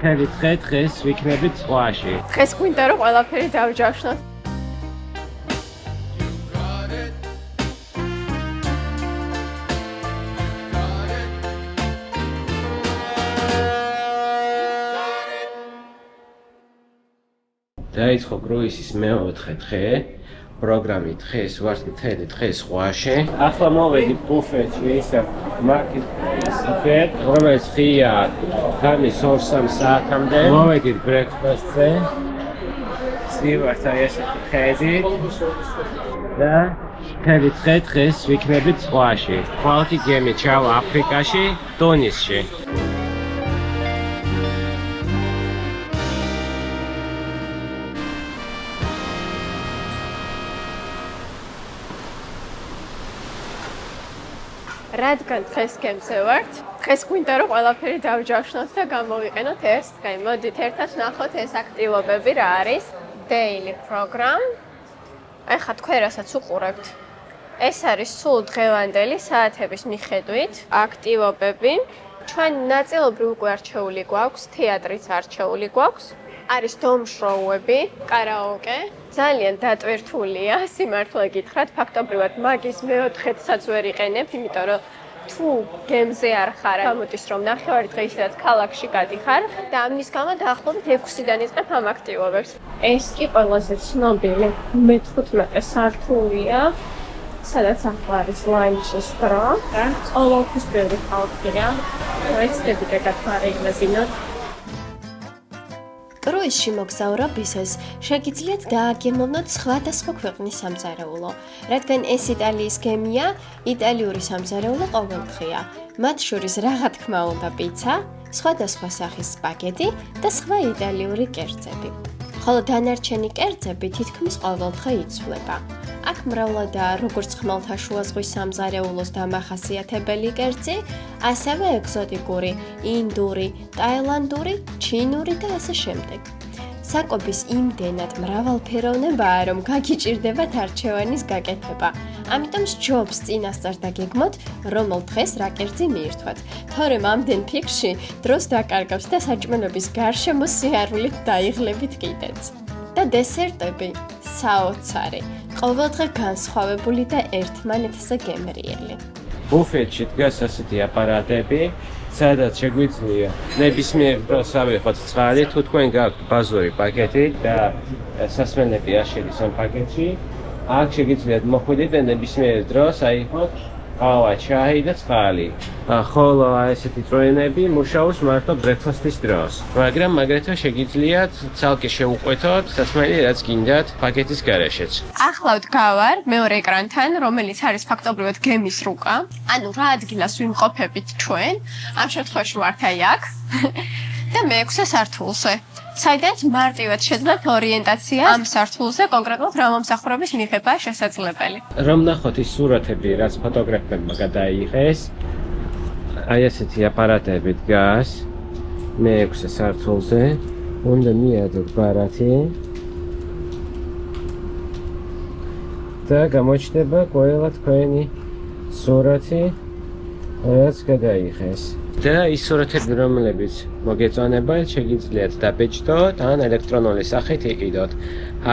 მთელი დღეს ვიქნებით ზღვაში. დღეს გვინდა რომ ყველაფერი დავჯავშნოთ. დაიწყო კრუიზის მეოთხე დღე. პროგრამით დღეს ვართ მთელი დღე ზღვაში. ახლა მოვედი ბუფეტში, ისე მარკეტ, რომელიც ღია ღამის 2-3 საათამდე. მოვედით ბრექფასტზე. ვივართ აი ესეთი ხედით და მთელი დღეს ვიქნებით ზღვაში. ხვალთი გემი ჩავა აფრიკაში, ტუნისში. რადგან დღეს გემზე ვართ, დღეს გვინდა რომ ყველაფერი დავჯავშნოთ და გამოვიყენოთ ეს დღე. მოდით ერთად ვნახოთ ეს აქტივობები რა არის. Daily program. ეხლა თქვენ რასაც უყურებთ. ეს არის სულ დღევანდელი საათების მიხედვით აქტივობები. ჩვენ ნაწილობრივ უკვე არჩეული გვაქვს, თეატრიც არჩეული გვაქვს. არის დომ-შოუები, კარაოკე. ძალიან დატვირთულია, სიმართლე გითხრათ, ფაქტობრივად მაგის მეოთხეცაც ვერ იყენებ, იმიტომ რომ თუ გემზე არ ხარ, გამოდის რომ ნახევარი დღეისაც ქალაქში გადიხარ და ამის გამო დაახლოებით 6-დან იწყებ ამ აქტივობებს. ეს კი ყველაზე ცნობილი მე-15 სართულია, სადაც ახლა არის ლანჩის დრო და ყოველთვის ბევრი ხალხია. ვეცდები გაგათვალისწინოთ. კრუიზში მოგზაურობისას შეგიძლიათ დააგემოვნოთ სხვადასხვა ქვეყნის სამზარეულო, რადგან ეს იტალიის გემია, იტალიური სამზარეულო ყოველდღია. მათ შორის რაღა თქმა უნდა პიცა, სხვადასხვა სახის სპაგეტი და სხვა იტალიური კერძები. ხოლო დანარჩენი კერძები თითქმის ყოველდღე იცვლება. აქ მრავლადაა როგორც ხმელთაშუა ზღვის სამზარეულოს დამახასიათებელი კერძი, ასევე ეგზოტიკური, ინდური, ტაილანდური, ჩინური და ასე შემდეგ. საკობის იმდენად მრავალფეროვნებაა, რომ გაგიჭირდებათ არჩევანის გაკეთება. ამიტომ სჯობს წინასწარ დაგეგმოთ, რომელ დღეს რა კერძი მიირთვათ. თორემ ამდენ ფიქრში დროს დაკარგავს და საჭმელობის გარშემო სიარულით დაიღლებით კიდეც. და დესერტები საოცარი, ყოველდღე განსხვავებული და ერთმანეთზე გემრიელი. ბუფეტში დგას ასეთი აპარატები, სადაც შეგვიძლია ნებისმიერ დროს ავიღოთ წყალი, თუ თქვენ გაქვთ ბაზური პაკეტი და სასმელები აშენის ამ პაკეტში, აქ შეგიძლიათ მოხვიდეთ და ნებისმიერ დროს აიღოთ ყავა, ჩაი და წყალი. ხოლო ესეთი წვენები მუშაობს მარტო ბრექფასტის დროს. მაგრამ აგრეთვე შეგიძლიათ ცალკე შეუყვეთოთ სასმელი, რაც გინდათ პაკეტის გარეშეც. ახლა ვდგავარ მეორე ეკრანთან, რომელიც არის ფაქტობრივად გემის რუკა. ანუ რა ადგილას ვიმყოფებით ჩვენ, ამ შემთხვევაში ვართ აი აქ და მე-6 სართულზე. საიდანაც მარტივად შეძლებ ორიენტაცია ამ სართულზე, კონკრეტულად რა მომსახურების მიღებაა შესაძლებელი. რომ ნახოთ ის სურათები, რაც ფოტოგრაფებმა გადაიღეს, აი ესეთი აპარატები დგას მე-6 სართულზე. უნდა მიადოთ ბარათი და გამოჩნდება ყველა თქვენი სურათი, რაც გადაიღეს. და ის სურათები, რომლებიც მოგეწონება, შეგიძლიათ დაბეჭდოთ ან ელექტრონული სახით იყიდოთ.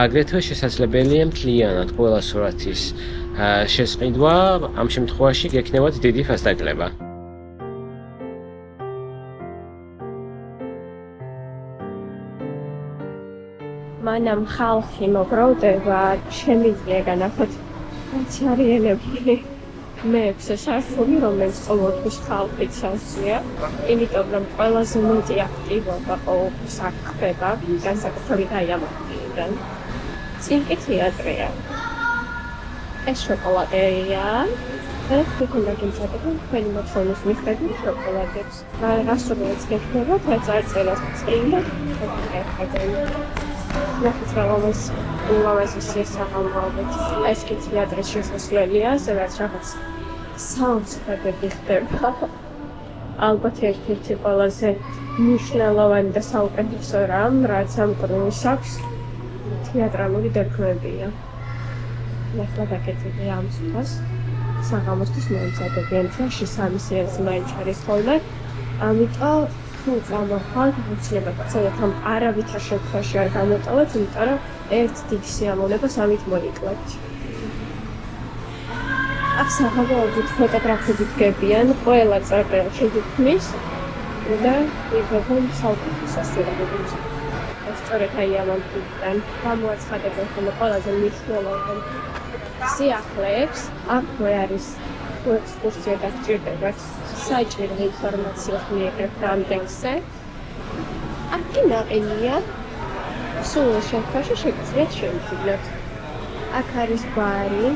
აგრეთვე შესაძლებელია მთლიანად ყველა სურათის შესყიდვა, ამ შემთხვევაში გექნებათ დიდი ფასდაკლება. მანამ ხალხი მოგროვდება, შემიძლია განახოთ მაცარიელებული მე-6 სართული, რომელიც ყოველთვის ხალხით სასწია, იმიტომ რომ ყველაზე მეტი აქტივობა ყოველთვის აქ ხდება, განსაკუთრებით აი ამ ადგილიდან. წინ კი თეატრია. ეს შოკოლადეა. ეს თქონდა გიმზადებენ თქვენი მოთხოვნის მიხედვით შოკოლადებს. რასწორად გექნება, წარწერას წინ და ნახეთ რაღაც ულამაზეს საღამოობით. ეს კი თეატრის შესასვლელია, სადაც რაღაც საუნდტრეკები ხდება. ალბათ ერთ-ერთი ყველაზე მნიშვნელოვანი და საუკეთესო რამ, რაც ამ კრუიზს აქვს, თეატრალური დადგმებია. ახლა დაგეწევი ამ სიტყვას. საღამოსთვის მომზადებიან, ჩვენში 3 სეანსი მაინც არის ხოლმე. ამიტომ თუ წამოხვალ, უცლებად ცალკე არავითარ შემთხვევაში არ გამოტოვებთ, იმიტომ რომ ერთ დიდ სიამოვნებას ამით მოიკლებთ. აქ საღამოობით ფოტოგრაფები დგებიან, ყველა წერტილში გითქმის და იღებენ საუკეთესო სასურველებს. სწორედ აი ამან გამოაცხადებენ ხოლმე ყველაზე მნიშვნელოვან სიახლეებს. აქვე არის ექსკურსია გასჭირდებათ საჭირო ინფორმაციას მიიღებთ ამ ტექსტზე. აქ ნაყენია სულ შემთხვევაში შეგიძლიათ შევიძინოთ. აქ არის ბარი.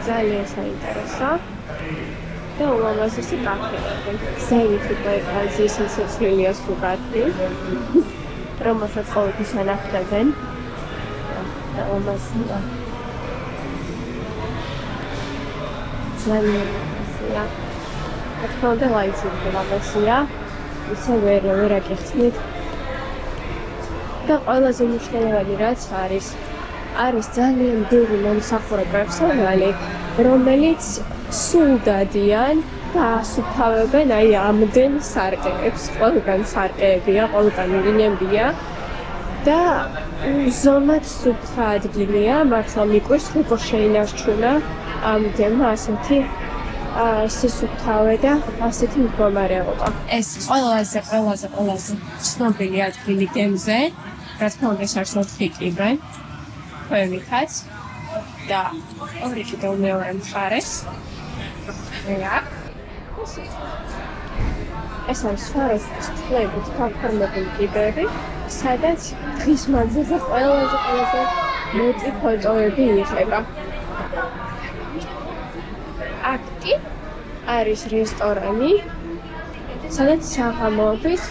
ძალიან საინტერესო და ულამაზესი კაფეები. ზევით უკვე აზიის სიცოცხლეა სუღათი, რომელსაც ყოველთვის ანახავენ. და ულამაზია. ძალიან ულამაზია. თქო და ლაიცი ულამაზია. ისე ვერ აკეთებთ. და ყველაზე მნიშვნელოვანი რაც არის ძალიან დიდი მომსახურე პერსონალი, რომელიც სულ დადიან და ასუფთავებენ აი ამდენ სარკეებს, ყველგან სარკეებია, ყველგან ლინიებია და ზომად სუფთა ადგილია, მართლა მიყვარს როგორ შეინარჩუნა ამდენ ასეთი სისუფთავე და ასეთი მდგომარეობა. ეს ყველაზე ცნობილი ადგილი გემზე, რა თქმა უნდა, საერთოდ ფიქრობენ ყველიქაც და ორი და მეორე მხარეს ეს არის სვარესტის თლებით გაფორმებული კიბერი, სადაც დღის მანძილზე ყველაზე მეტი ფოტოები იღება. აქ კი არის რესტორანი, სადაც საღამოობით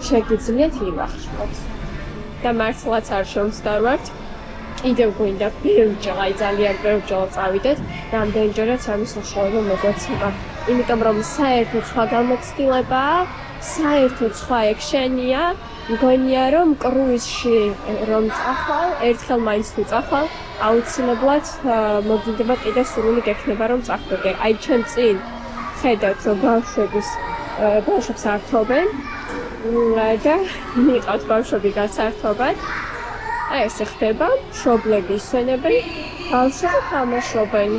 შეგიძლიათ ილახშოთ. და მართლაც არ შევსდარვართ. კიდევ გვინდა ბევრჯერ, ძალიან ბევრჯერ წავიდეთ, რამდენჯერაც ამის საშუალება მოგვეცემა. იმიტომ რომ საერთოდ სხვა გამოცდილებაა, საერთოდ სხვა ექშენია, მგონია რომ კრუიზში რომ წახვალ, ერთხელ მაინც თუ წახვალ, აუცილებლად მოგინდება კიდევ სურვილი გექნება რომ წახვიდე. აი ჩვენ წინ ხედავთ რომ ბავშვებს ართობენ და მიყავთ ბავშვები გასართობად. აი ესე ხდება, მშობლები ისვენებენ, ბავშვები თამაშობენ.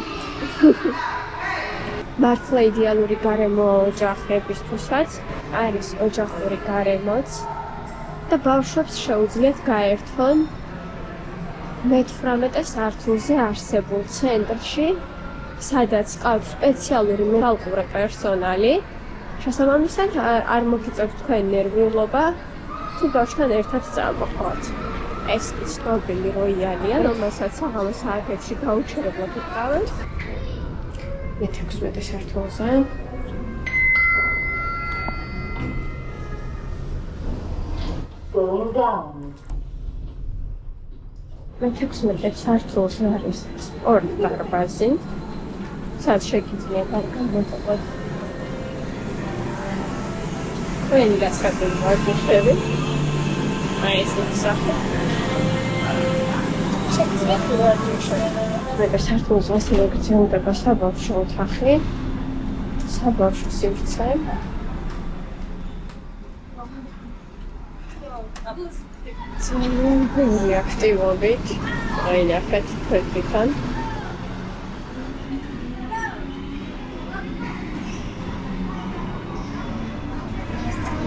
მართლა იდეალური გარემო ოჯახებისთვისაც არის ოჯახური გარემოც და ბავშვებს შეუძლიათ გაერთონ მე-18 სართულზე არსებულ ცენტრში, სადაც ყავს სპეციალური მეთვალყურე პერსონალი. შესაბამისად არ მოგიწევთ თქვენ ნერვიულობა, თუ ბავშვთან ერთად წამოხვათ. ეს კი ცნობილი როიალია, რომელსაც საღამო საათებში გაუჩერებლად უკრავენ. მე-16 სართულზე. მე-16 სართულზე არის სპორტ დარბაზი, სადაც შეგიძლიათ გამოტოვოთ თქვენი გაცხადებული ვარჯიშები. აი ესეთი სახე. შეგიძლიათ ვარჯიშობთ. მე-16 ასევე გრძელდება საბავშვო ოთახი, საბავშვო სივრცე. ძალიან ბევრი აქტივობით, აი ნახეთ თქვენთან.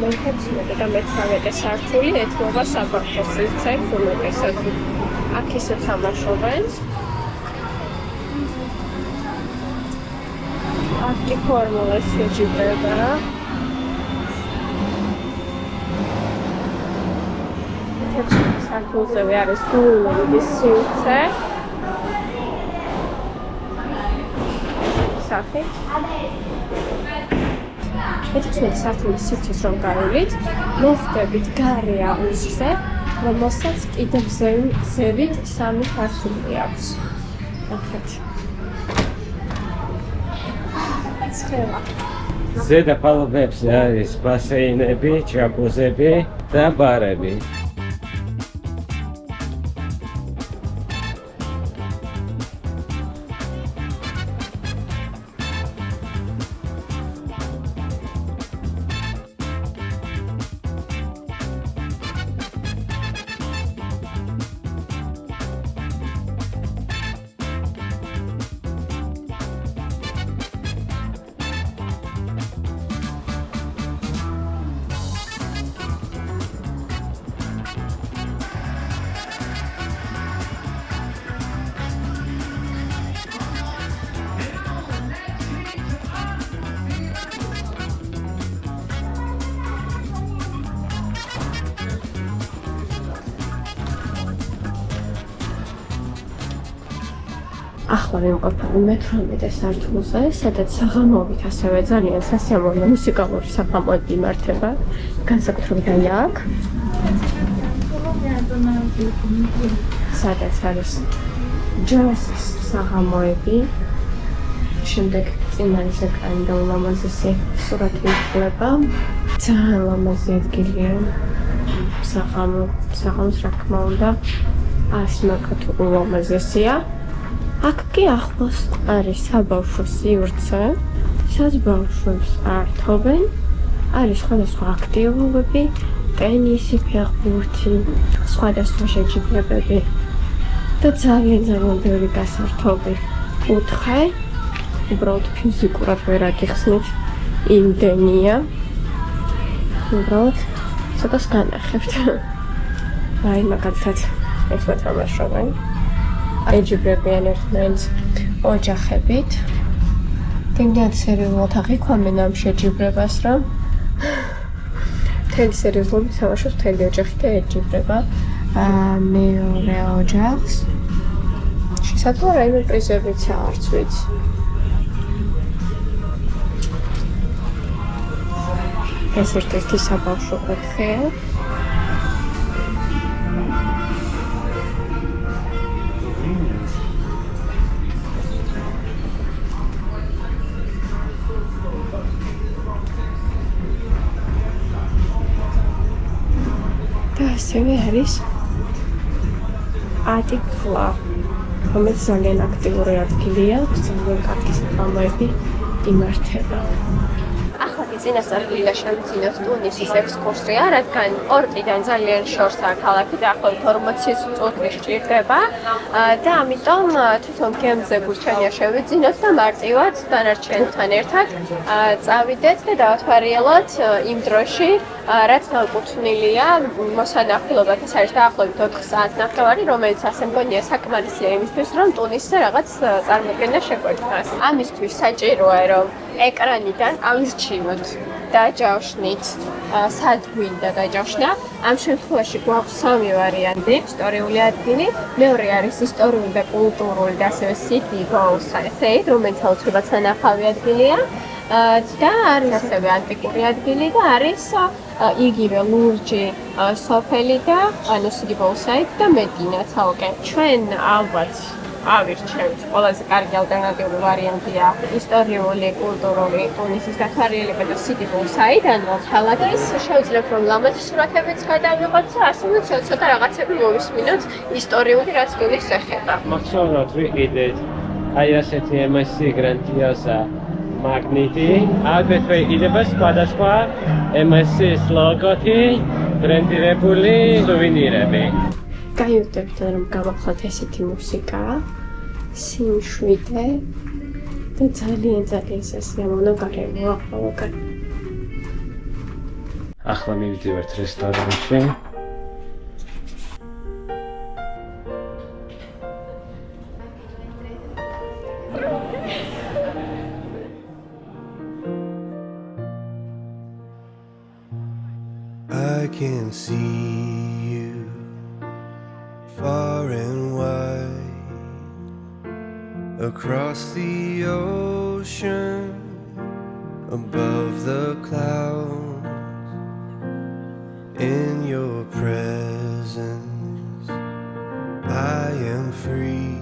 მე-16 და მე-19 სართული ეთმობა საბავშვო სივრცეს უმეტესად. აქ ისე თამაშობენ. აქ კი ფორმულას შეჯიბრება. სართულზე არის გულოვი სივრცე. სახე. მე-16 სართულის სივრცეს რომ გავივლით, მოხვდებით გარე აუზზე, რომელსაც კიდევ ზევით 3 სართული აქვს. ნახეთ. ზედა პალუბებზე არის ბასეინები, ჯაკუზები და ბარები. ახლა ვიმყოფები მე-18 სართულზე, სადაც საღამოობით ასევე ძალიან სასიამოვნო მუსიკალური საღამოები იმართება, განსაკუთრებით აი აქ. სადაც არის ჯაზის საღამოები, შემდეგ წინა ის ეკრანი და ულამაზესი სურათი იხლება. ძალიან ლამაზი ადგილია საღამოს რა თქმა უნდა, ასმაკათ ულამაზესია. აქ კი ახლოს არის საბავშვო სივრცე, სადაც ბავშვებს ართობენ, არის სხვადასხვა აქტივობები, ტენისი, ფეხბურთი, სხვადასხვა შეჯიბრებები და ძალიან ბევრი გასართობი კუთხე, უბრალოდ ფიზიკურად ვერ აგიხსნით იმდენია, უბრალოდ ცოტას განახებთ. აი მაგალითად ეს ვეთამაშობენ. ეჯიბრებიან ერთმანეთს ოჯახებით. Timdien სერიოზულად აღიქვამენ ამ შეჯიბრებას, რომ მთელი სერიოზულად თამაშობს მთელი ოჯახი და ეჯიბრება მეორე ოჯახს. შესაძლოა რაიმე პრიზებიც არც ვიცი. ეს ერთ-ერთი საბავშვო კუთხეა. და ასევე არის ატიკლა, რომელიც ძალიან აქტიური ადგილია, ძალიან კარგი საღამოები იმართება. ახლა კი წინასწარ შევძინოთ ტუნისის ექსკურსია, რადგან პორტიდან ძალიან შორსაა ქალაქი, დაახლოებით 40 წუთი სჭირდება და ამიტომ თვითონ გემზე გურჩენია შევძინოთ და მარტივად დანარჩენთან ერთად წავიდეთ და დავათვალიეროთ იმ დროში, რაც განკუთვნილია მოსანახულობად. ეს არის დაახლოებით 4 საათნახევარი, რომელიც ასე მგონია საკმარისია იმისთვის, რომ ტუნისზე რაღაც წარმოდგენა შეგვექმნას. ამისთვის საჭიროა, რომ ეკრანიდან ავირჩიოთ დაჯავშნით სად გვინდა დაჯავშნა. ამ შემთხვევაში გვაქვს სამი ვარიანტი: ისტორიული ადგილი, მეორე არის ისტორიული და კულტურული და ასევე city goal site, რომელიც აუცილებლად სანახავი ადგილია. და არის ასევე ანტიკური ადგილი და არის იგივე ლურჯი სოფელი და ანუ city goal site და მედინა თალკე. ჩვენ ალბათ ავირჩევთ ყველაზე კარგი ალტერნატიული ვარიანტია ისტორიული, კულტურული ტუნისის გათვალიერება და city goal site, ანუ ქალაქის. შევძლებთ რომ ლამაზი სურათებიც გადავიღოთ და ასევე ცოტა რაღაცები მოვისმინოთ ისტორიული რაც გულის ეხება. მოგწონოთ ვიყიდეთ აი ასეთი MSC Grandiosa მაგნიტი, აგრეთვე იყიდება სხვადასხვა MSC-ის ლოგოთი, ბრენდირებული სუვენირები. გაიუდებთ რომ გავახსნათ ესეთი მუსიკა, სიმშვიდე და ძალიან სასიამოვნო გარემო ახლა. ახლა მივიდივართ რესტორანში. I can see you far and wide across the ocean, above the clouds. In your presence I am free.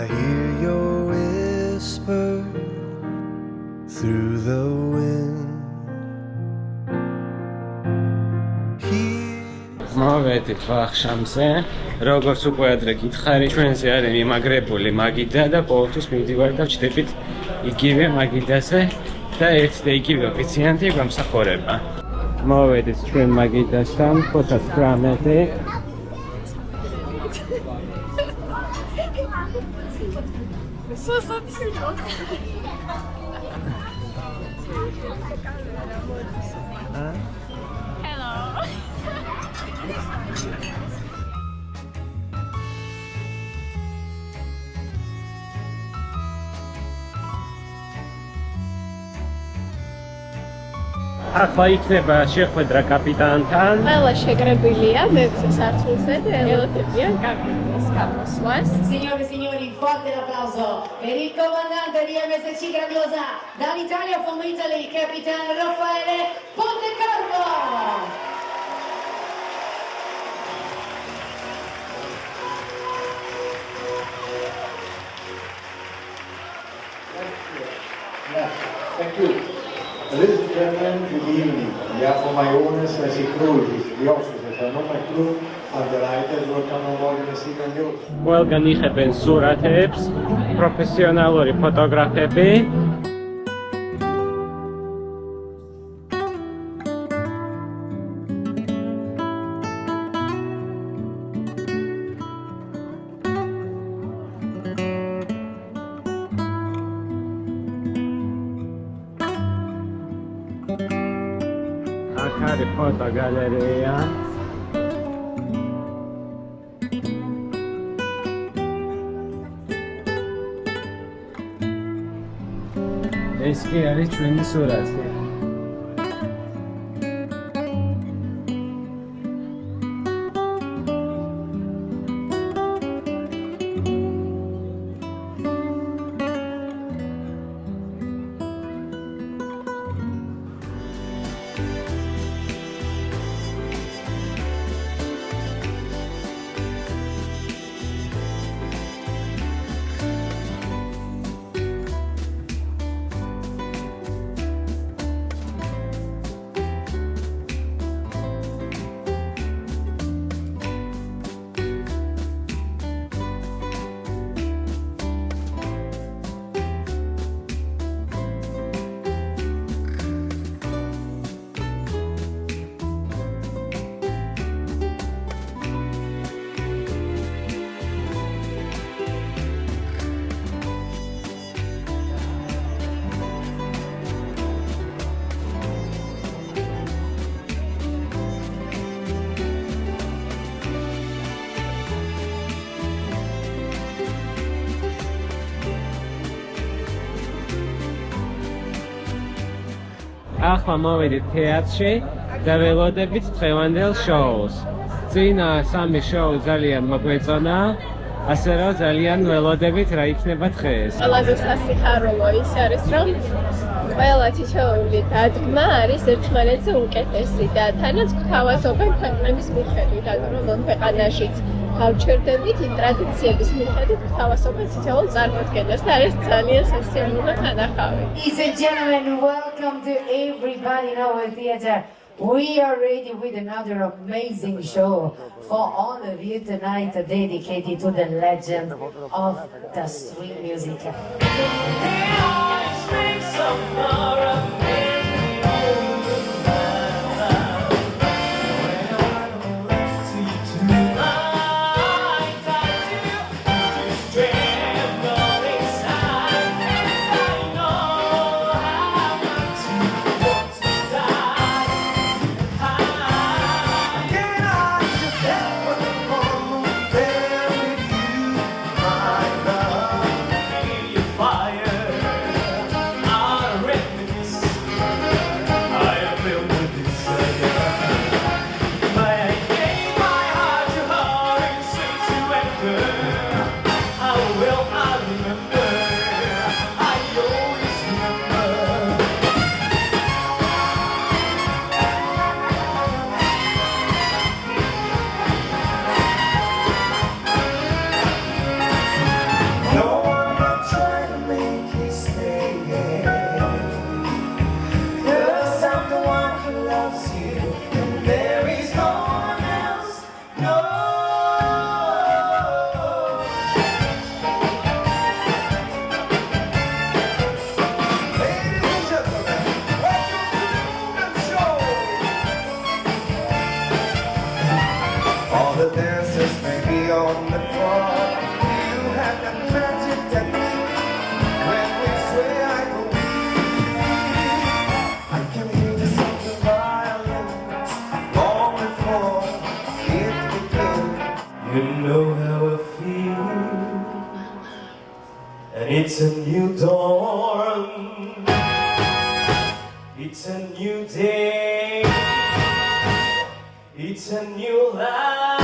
I hear your whisper through the wind. მოვედით ვახშამზე, როგორც უკვე ადრე გითხარი, ჩვენზე არის მიმაგრებული მაგიდა და ყოველთვის მივდივარ და ვჩდებით იგივე მაგიდაზე და ერთ და იგივე ოფიციანტი გვამსახურება. მოვედით ჩვენ მაგიდასთან, 19. ახლა იქნება შეხვედრა კაპიტანთან. ყველა შეკრებილია მე-6 სართულზე და ელოდებიან კაპიტანს. გამოსვლას. Signore e signori, forte l'applauso per il comandante di MSC Grandiosa dall'Italia from Italy, Capitan Raffaele Pontecorvo. Thank you. Ladies and gentlemen, good evening. On behalf of my owners, I see crew, the officers, and all my crew, are delighted to welcome on board MSC Grandiosa. ყველგან იხებენ სურათებს, პროფესიონალური ფოტოგრაფები. აქ არის ფოტოგალერეა. ეს კი არის ჩვენი სურათი. ახლა მოვედით თეატრში და ველოდებით დღევანდელ შოუს. წინა სამი შოუ ძალიან მოგვეწონა, ასე რომ ძალიან ველოდებით რა იქნება დღეს. ყველაზე სასიხარულო ის არის, რომ ყველა თითოეული დადგმა არის ერთმანეთზე უკეთესი და თანაც გვთავაზობენ ქვეყნების მიხედვით, რომ ამ ქვეყანაშიც გავჩერდებით იმ ტრადიციების მიხედვით გვთავაზობენ თითოეულ წარმოდგენას და არის ძალიან სასიამოვნო თანახავი. Ladies and gentlemen, welcome to everybody in our theater. We are ready with another amazing show for all of you tonight, dedicated to the legend of the swing music. It's a new dawn, it's a new day, it's a new life.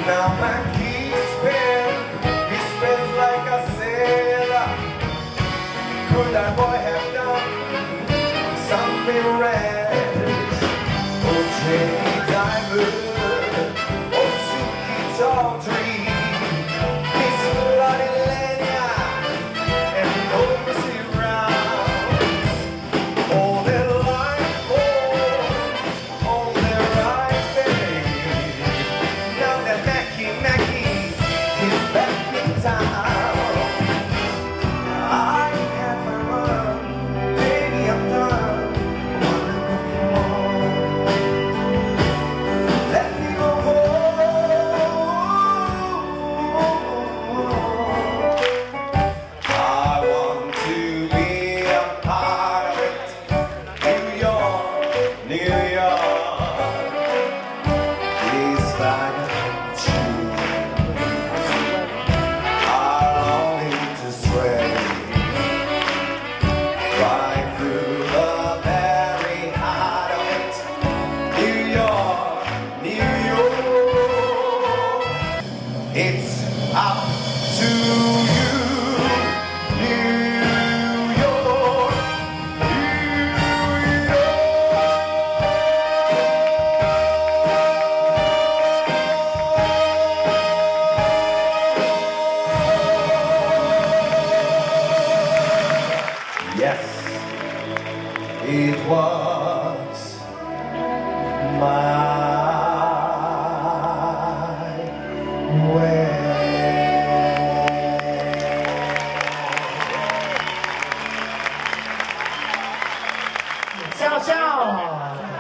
Now my keys spin, he spins like a sailor. Could that boy have done something rash? Oh, Jenny Diamond, oh, Suki Tawdry, Miss Lottie Lenya, and oh, Missy Brown. All their life, all their right, baby. Now that Mackie is back in town. I had my run, baby, I'm done. Let me go home. I want to be a part of it. New York, New York is like a choose. Are longing to stray right through the very heart of it. New York, New York. It's up to you, New York, New York. Yes, it was my way. Ciao ciao!